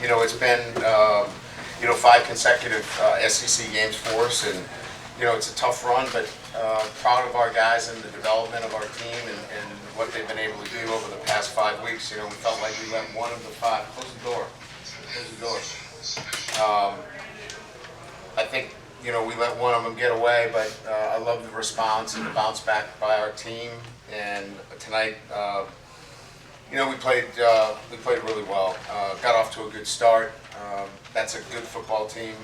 It's been 5 consecutive SEC games for us, and it's a tough run, but proud of our guys and the development of our team and what they've been able to do over the past 5 weeks. We felt like we let one of the 5 close the door. Close the door. I think we let one of them get away, but I love the response and the bounce back by our team. And tonight, we played really well. Got off to a good start. That's a good football team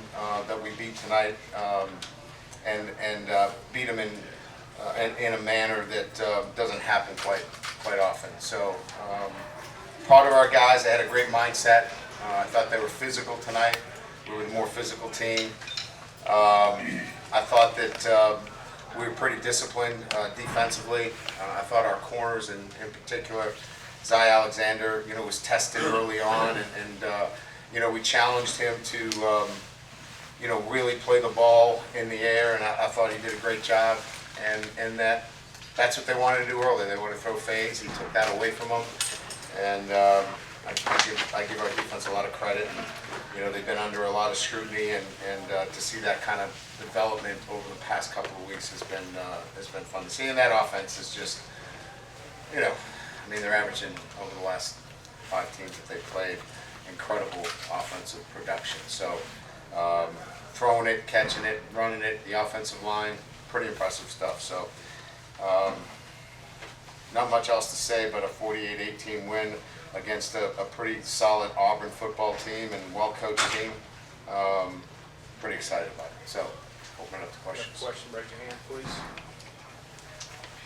that we beat tonight, and beat them in a manner that doesn't happen quite often. So proud of our guys. They had a great mindset. I thought they were physical tonight. We were the more physical team. I thought that we were pretty disciplined defensively. I thought our corners, in particular, Zy Alexander, was tested early on, and we challenged him to, really play the ball in the air, and I thought he did a great job. And that's what they wanted to do early. They wanted to throw fades. He took that away from them, and I give our defense a lot of credit. They've been under a lot of scrutiny, and to see that kind of development over the past couple of weeks has been fun to see. And that offense is just, they're averaging over the last 5 teams that they've played incredible offensive production. So throwing it, catching it, running it, the offensive line, pretty impressive stuff. So not much else to say, but a 48-18 win against a pretty solid Auburn football team and well-coached team. Pretty excited about it. So open up to questions. Question, raise your hand, please.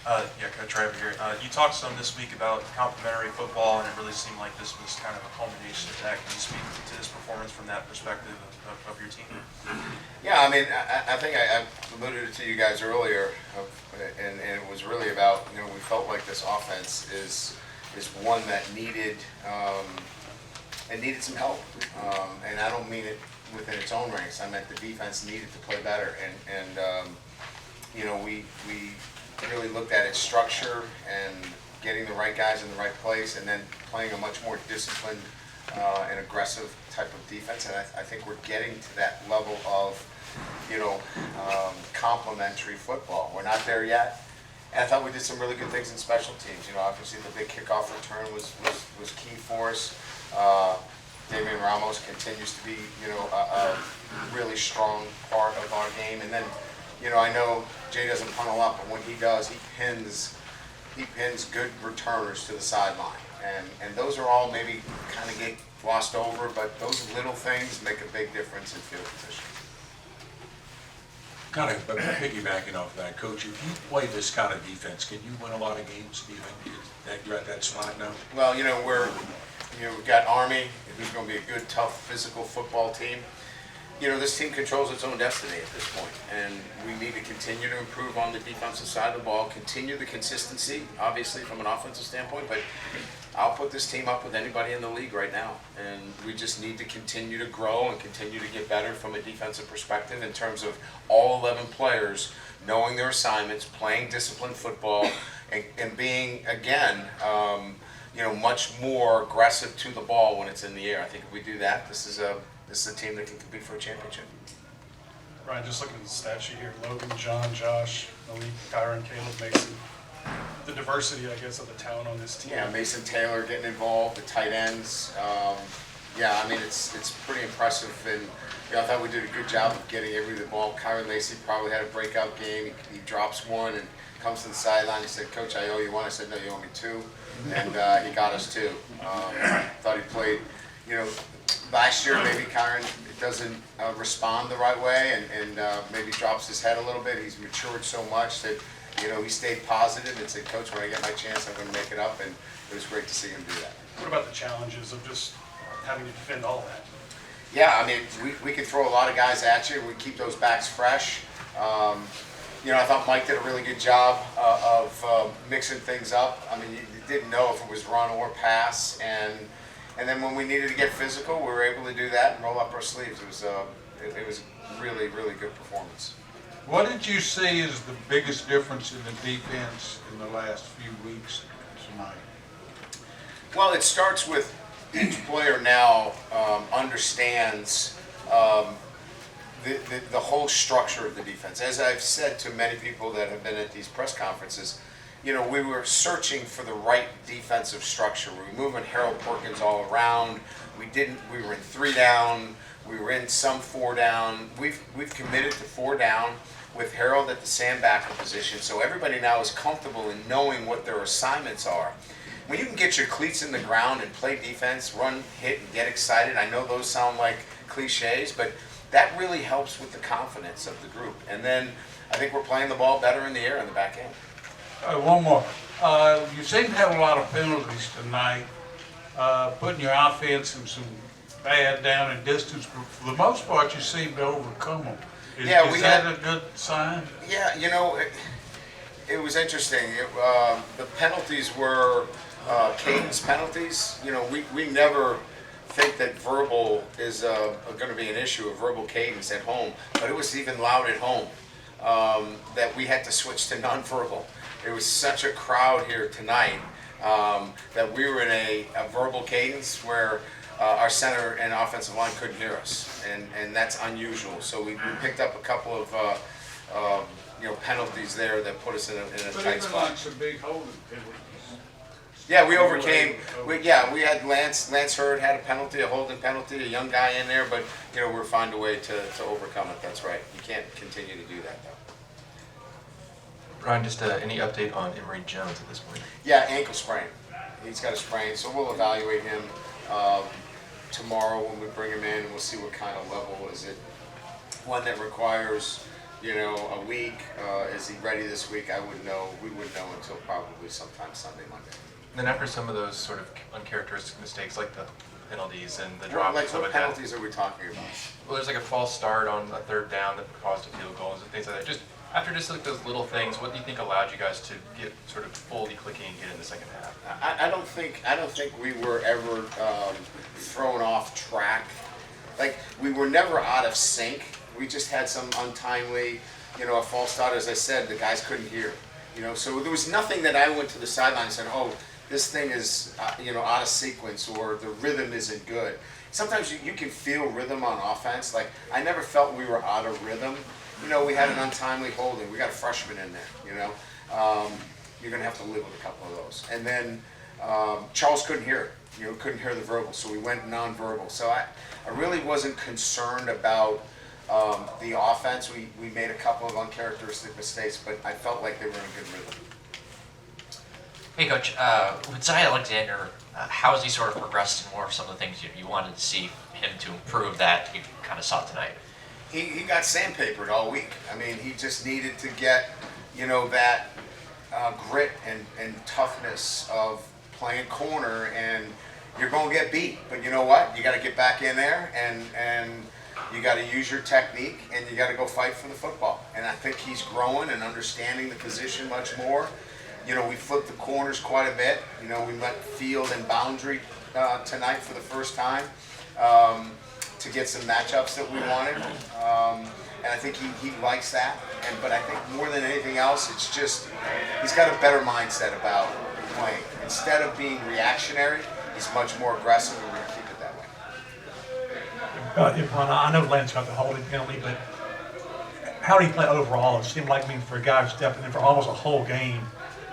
Yeah, Coach Rabbit here. You talked some this week about complementary football, and it really seemed like this was kind of a culmination of that. Can you speak to this performance from that perspective of your team? Yeah, I think I alluded to you guys earlier, and it was really about, we felt like this offense is one that needed some help, and I don't mean it within its own ranks. I meant the defense needed to play better, and we really looked at its structure and getting the right guys in the right place, and then playing a much more disciplined and aggressive type of defense. And I think we're getting to that level of complementary football. We're not there yet. And I thought we did some really good things in special teams. Obviously the big kickoff return was key for us. Damian Ramos continues to be, a really strong part of our game. And then, I know Jay doesn't punt a lot, but when he does, he pins good returners to the sideline. And those are all maybe kind of get glossed over, but those little things make a big difference in field position. Kind of piggybacking off that, Coach, if you play this kind of defense, can you win a lot of games? Do you think that you're at that spot now? Well, we've got Army, who's going to be a good, tough, physical football team. This team controls its own destiny at this point, and we need to continue to improve on the defensive side of the ball, continue the consistency, obviously, from an offensive standpoint, but I'll put this team up with anybody in the league right now, and we just need to continue to grow and continue to get better from a defensive perspective in terms of all 11 players knowing their assignments, playing disciplined football, and being, again, much more aggressive to the ball when it's in the air. I think if we do that, this is a team that can compete for a championship. Ryan, just looking at the stat sheet here, Logan, John, Josh, Malik, Kyron, Caleb, Mason, the diversity, I guess, of the talent on this team. Yeah, Mason Taylor getting involved, the tight ends. It's pretty impressive, and I thought we did a good job of getting everybody the ball. Kyron Lacey probably had a breakout game. He drops one and comes to the sideline. He said, "Coach, I owe you one." I said, "No, you owe me 2." And he got us 2. Thought he played, last year maybe Kyron doesn't respond the right way and maybe drops his head a little bit. He's matured so much that, he stayed positive and said, "Coach, when I get my chance, I'm going to make it up." And it was great to see him do that. What about the challenges of just having to defend all that? Yeah, we can throw a lot of guys at you. We keep those backs fresh. I thought Mike did a really good job of mixing things up. You didn't know if it was run or pass, and then when we needed to get physical, we were able to do that and roll up our sleeves. It was a really, really good performance. What did you see as the biggest difference in the defense in the last few weeks tonight? Well, it starts with each player now understands the whole structure of the defense. As I've said to many people that have been at these press conferences, you know, we were searching for the right defensive structure. We were moving Harold Perkins all around. We were in 3 down. We were in some 4 down. We've committed to 4 down with Harold at the sandbacker position, so everybody now is comfortable in knowing what their assignments are. When you can get your cleats in the ground and play defense, run, hit, and get excited, I know those sound like cliches, but that really helps with the confidence of the group. And then I think we're playing the ball better in the air in the back end. One more. You seem to have a lot of penalties tonight, putting your offense in some bad down and distance, but for the most part, you seem to overcome them. Is that a good sign? Yeah, you know, it was interesting. The penalties were cadence penalties. You know, we never think that verbal is going to be an issue, a verbal cadence at home, but it was even loud at home that we had to switch to nonverbal. It was such a crowd here tonight that we were in a verbal cadence where our center and offensive line couldn't hear us, and that's unusual. So we picked up a couple of penalties there that put us in a tight spot. But some big holding penalties. Yeah, we overcame. We had Lance Hurd had a penalty, a holding penalty, a young guy in there, but you know we're found a way to overcome it. That's right. You can't continue to do that though. Brian, just any update on Emory Jones at this point? Yeah, ankle sprain. He's got a sprain, so we'll evaluate him tomorrow when we bring him in. We'll see what kind of level is it. One that requires, you know, a week. Is he ready this week? I wouldn't know. We wouldn't know until probably sometime Sunday, Monday. And then after some of those sort of uncharacteristic mistakes, like the penalties and the drop and Like stuff what like that. penalties are we talking about? Well, there's like a false start on a 3rd down that caused a field goal and things like that. Just after just like those little things, what do you think allowed you guys to get sort of fully clicking and get in the second half? I don't think we were ever thrown off track. Like we were never out of sync. We just had some untimely, you know, a false start. As I said, the guys couldn't hear. You know, so there was nothing that I went to the sideline and said, "Oh, this thing is out of sequence," or the rhythm isn't good. Sometimes you can feel rhythm on offense. Like I never felt we were out of rhythm. You know, we had an untimely holding. We got a freshman in there. You know, you're gonna have to live with a couple of those. And then Charles couldn't hear it. You know, couldn't hear the verbal, so we went nonverbal. So I really wasn't concerned about the offense. We made a couple of uncharacteristic mistakes, but I felt like they were in a good rhythm. Hey, Coach. With Zion Alexander, how has he sort of progressed in more of some of the things you wanted to see him to improve that you kind of saw tonight? He got sandpapered all week. I mean, he just needed to get, you know, that grit and toughness of playing corner, and you're going to get beat. But you know what? You got to get back in there, and you got to use your technique, and you got to go fight for the football. And I think he's growing and understanding the position much more. You know, we flipped the corners quite a bit. You know, we let field and boundary tonight for the first time to get some matchups that we wanted. And I think he likes that. But I think more than anything else, it's just he's got a better mindset about playing. Instead of being reactionary, he's much more aggressive, and we're going to keep it that way. I know Lance got the holding penalty, but how did he play overall? It seemed like, for a guy who stepped in for almost a whole game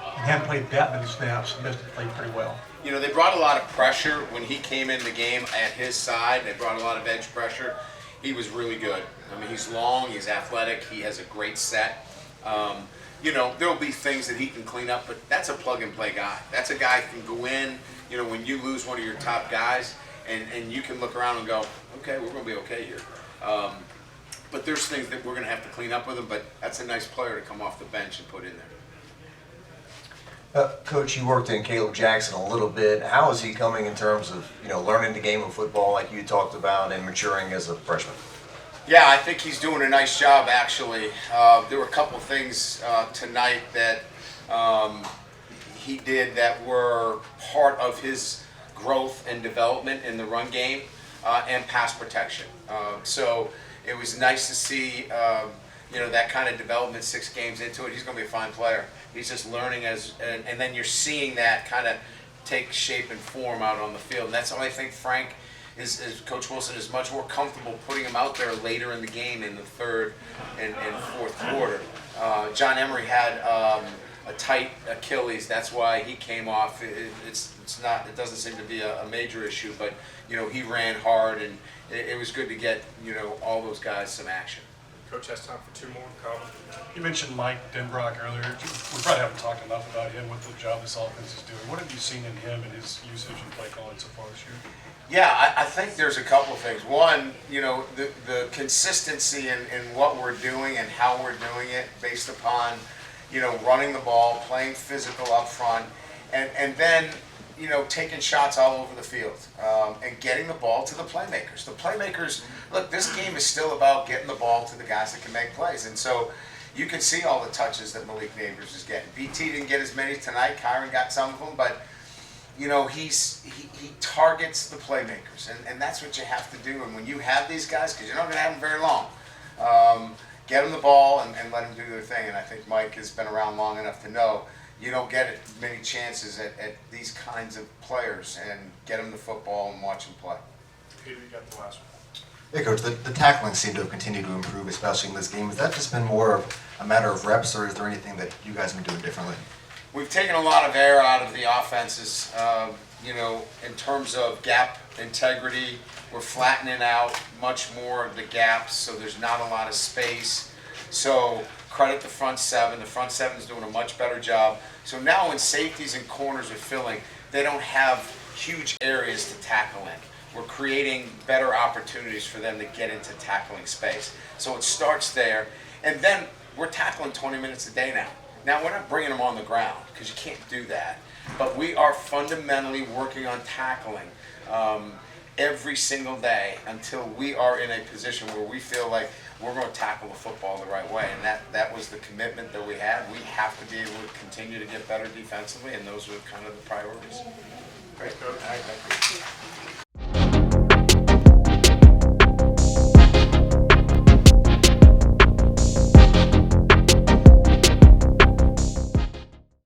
and hadn't played that many snaps, he must have played pretty well. You know, they brought a lot of pressure when he came in the game at his side. They brought a lot of edge pressure. He was really good. I mean, he's long, he's athletic, he has a great set. You know, there'll be things that he can clean up, but that's a plug-and-play guy. That's a guy who can go in, you know, when you lose one of your top guys, and you can look around and go, okay, we're going to be okay here. But there's things that we're going to have to clean up with him, but that's a nice player to come off the bench and put in there. Coach, you worked in Caleb Jackson a little bit. How is he coming in terms of, you know, learning the game of football like you talked about and maturing as a freshman? Yeah, I think he's doing a nice job, actually. There were a couple of things tonight that he did that were part of his growth and development in the run game and pass protection. So it was nice to see you know, that kind of development 6 games into it. He's going to be a fine player. He's just learning and then you're seeing that kind of take shape and form out on the field. And that's why I think Frank is Coach Wilson is much more comfortable putting him out there later in the game in the third and fourth quarter. John Emery had a tight Achilles. That's why he came off. It's not. It doesn't seem to be a major issue, but he ran hard, and it was good to get all those guys some action. Coach has time for 2 more. Carl. You mentioned Mike Denbrock earlier. We probably haven't talked enough about him with the job this offense is doing. What have you seen in him and his usage and play calling so far this year? Yeah, I think there's a couple of things. One, the consistency in what we're doing and how we're doing it based upon, running the ball, playing physical up front, and then, taking shots all over the field and getting the ball to the playmakers. The playmakers, look, this game is still about getting the ball to the guys that can make plays. And so you can see all the touches that Malik Neighbors is getting. BT didn't get as many tonight. Kyron got some of them, but he targets the playmakers, and that's what you have to do. And when you have these guys, because you're not going to have them very long, get them the ball and let them do their thing. And I think Mike has been around long enough to know you don't get many chances at these kinds of players, and get them the football and watch them play. Peter, you got the last one. Hey, Coach, the tackling seemed to have continued to improve, especially in this game. Has that just been more of a matter of reps, or is there anything that you guys have been doing differently? We've taken a lot of air out of the offenses, in terms of gap integrity. We're flattening out much more of the gaps, so there's not a lot of space. So credit the front seven. The front seven is doing a much better job. So now when safeties and corners are filling, they don't have huge areas to tackle in. We're creating better opportunities for them to get into tackling space. So it starts there. And then we're tackling 20 minutes a day now. Now, we're not bringing them on the ground, because you can't do that. But we are fundamentally working on tackling every single day until we are in a position where we feel like we're going to tackle the football the right way. And that was the commitment that we had. We have to be able to continue to get better defensively, and those are kind of the priorities. Great, Coach. All right, thank you.